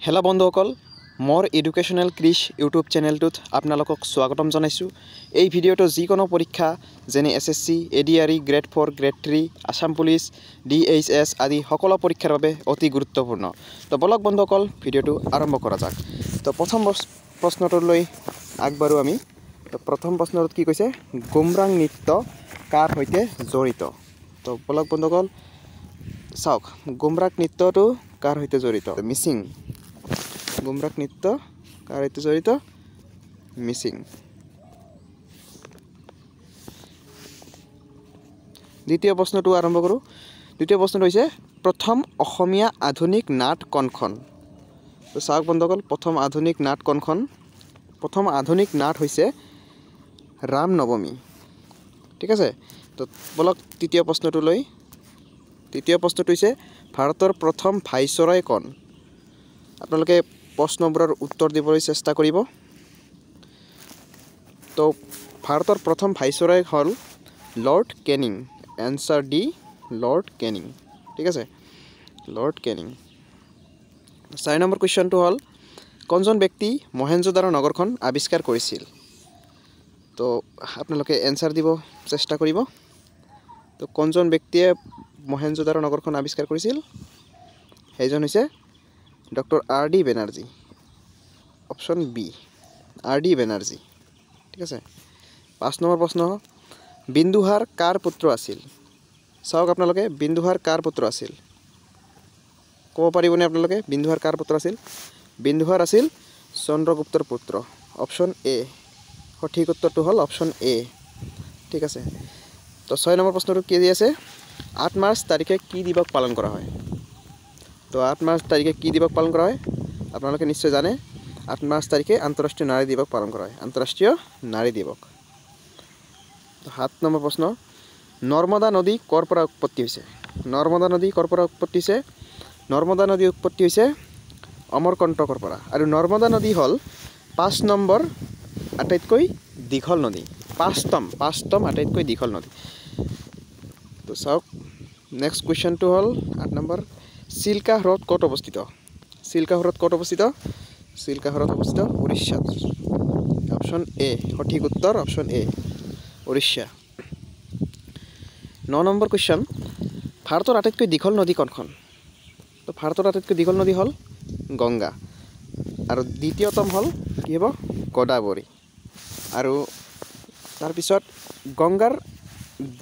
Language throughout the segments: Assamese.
হেল্ল' বন্ধুসকল, মোৰ এডুকেশ্যনেল ক্ৰিছ ইউটিউব চেনেলটোত আপোনালোকক স্বাগতম জনাইছোঁ। এই ভিডিঅ'টো যিকোনো পৰীক্ষা যেনে SSC, ADRE, grade 4, grade 3, Assam police, DHS আদি সকলো পৰীক্ষাৰ বাবে অতি গুৰুত্বপূৰ্ণ। তো বলক বন্ধুসকল, ভিডিঅ'টো আৰম্ভ কৰা যাওক। তো প্ৰথম প্ৰশ্নটোলৈ আগবাঢ়ো আমি। তো প্ৰথম প্ৰশ্নটোত কি কৈছে, গুমৰাং নৃত্য কাৰ সৈতে জড়িত? তো বলক বন্ধুসকল চাওক, গুমৰাং নৃত্যটো কাৰ সৈতে জড়িত? মিচিং। গুমৰাং নৃত্য কাৰ সৈতে জড়িত? মিচিং। দ্বিতীয় প্ৰশ্নটো আৰম্ভ কৰোঁ। দ্বিতীয় প্ৰশ্নটো হৈছে প্ৰথম অসমীয়া আধুনিক নাট কোনখন? তো চাওক বন্ধুসকল, প্ৰথম আধুনিক নাট কোনখন? প্ৰথম আধুনিক নাট হৈছে ৰাম নৱমী। ঠিক আছে। তো বলক তৃতীয় প্ৰশ্নটোলৈ। তৃতীয় প্ৰশ্নটো হৈছে ভাৰতৰ প্ৰথম ভাইচৰয় কোন? আপোনালোকে প্ৰশ্নবোৰৰ উত্তৰ দিবলৈ চেষ্টা কৰিব। তো ভাৰতৰ প্ৰথম ভাইচৰয় হ'ল lord Canning. Answer D, lord Canning. ঠিক আছে, লৰ্ড কেনিং। 4 নম্বৰ কুৱেশ্যনটো হ'ল কোনজন ব্যক্তি মহেঞ্জোদাৰো নগৰখন আৱিষ্কাৰ কৰিছিল? তো আপোনালোকে এনচাৰ দিব চেষ্টা কৰিব। তো কোনজন ব্যক্তিয়ে মহেঞ্জোদাৰো নগৰখন আৱিষ্কাৰ কৰিছিল? সেইজন হৈছে doctor R.D. Banerjee. Option B, R.D. Banerjee. ঠিক আছে। 5 নম্বৰ প্ৰশ্ন, বিন্দুসাৰ কাৰ পুত্ৰ আছিল? চাওক আপোনালোকে, বিন্দুসাৰ কাৰ পুত্ৰ আছিল? ক'ব পাৰিবনে আপোনালোকে বিন্দুসাৰ কাৰ পুত্ৰ আছিল? বিন্দুসাৰ আছিল চন্দ্ৰগুপ্তৰ পুত্ৰ। অপশ্যন এ, সঠিক উত্তৰটো হ'ল অপশ্যন এ। ঠিক আছে। তো 6 নম্বৰ প্ৰশ্নটো কি আছে, 8 মাৰ্চ তাৰিখে কি দিৱস পালন কৰা হয়? তো 8 মাৰ্চ তাৰিখে কি দিৱস পালন কৰা হয়? আপোনালোকে নিশ্চয় জানে, 8 মাৰ্চ তাৰিখে আন্তঃৰাষ্ট্ৰীয় নাৰী দিৱস পালন কৰা হয়। আন্তঃৰাষ্ট্ৰীয় নাৰী দিৱস। 7 নম্বৰ প্ৰশ্ন, নৰ্মদা নদী ক'ৰ পৰা উৎপত্তি হৈছে? নৰ্মদা নদী ক'ৰ পৰা উৎপত্তি হৈছে? নৰ্মদা নদী উৎপত্তি হৈছে অমৰকণ্টকৰ পৰা। আৰু নৰ্মদা নদী হ'ল 5 নম্বৰ আটাইতকৈ দীঘল নদী। পাঁচতম আটাইতকৈ দীঘল নদী। তো চাওক, নেক্সট কুৱেশ্যনটো হ'ল 8 নম্বৰ, চিল্কা হ্ৰদ ক'ত অৱস্থিত? চিল্কা হ্ৰদ ক'ত অৱস্থিত? চিল্কা হ্ৰদ অৱস্থিত উৰিষ্যাত। অপশ্যন এ, সঠিক উত্তৰ option A, Orissa. 9 number question, ভাৰতৰ আটাইতকৈ দীঘল নদী কোনখন? তো ভাৰতৰ আটাইতকৈ দীঘল নদী হ'ল গংগা। আৰু দ্বিতীয়তম হ'ল কি হ'ব? গোদাবৰী। আৰু তাৰপিছত গংগাৰ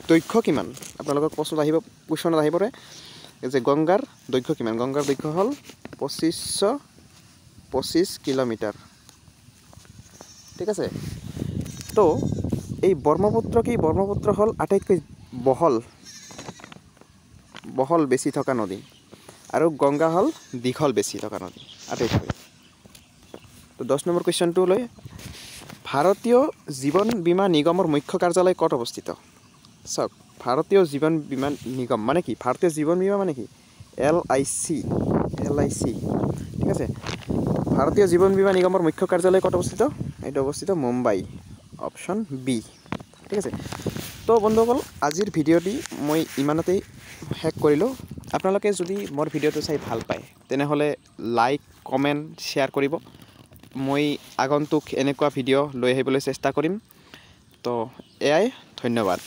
দৈৰ্ঘ্য কিমান? আপোনালোকক কুৱেশ্যনত আহিব পাৰে যে গংগাৰ দৈৰ্ঘ্য কিমান? গংগাৰ দৈৰ্ঘ্য হ'ল 2525 কিলোমিটাৰ। ঠিক আছে। তো এই ব্ৰহ্মপুত্ৰ কি? ব্ৰহ্মপুত্ৰ হ'ল আটাইতকৈ বহল বেছি থকা নদী, আৰু গংগা হ'ল দীঘল বেছি থকা নদী আটাইতকৈ। তো 10 নম্বৰ কুৱেশ্যনটো লৈ, ভাৰতীয় জীৱন বীমা নিগমৰ মুখ্য কাৰ্যালয় ক'ত অৱস্থিত? চাওক, ভাৰতীয় জীৱন বীমা নিগম মানে কি? ভাৰতীয় জীৱন বীমা মানে কি? LIC। ঠিক আছে। ভাৰতীয় জীৱন বীমা নিগমৰ মুখ্য কাৰ্যালয় ক'ত অৱস্থিত? এইটো অৱস্থিত মুম্বাই। Option B. ঠিক আছে। তো বন্ধুসকল, আজিৰ ভিডিঅ'টি মই ইমানতেই শেষ কৰিলোঁ। আপোনালোকে যদি মোৰ ভিডিঅ'টো চাই ভাল পায় তেনেহ'লে লাইক, কমেণ্ট, শ্বেয়াৰ কৰিব। মই আগন্তুক এনেকুৱা ভিডিঅ' লৈ আহিবলৈ চেষ্টা কৰিম। তো এয়াই, ধন্যবাদ।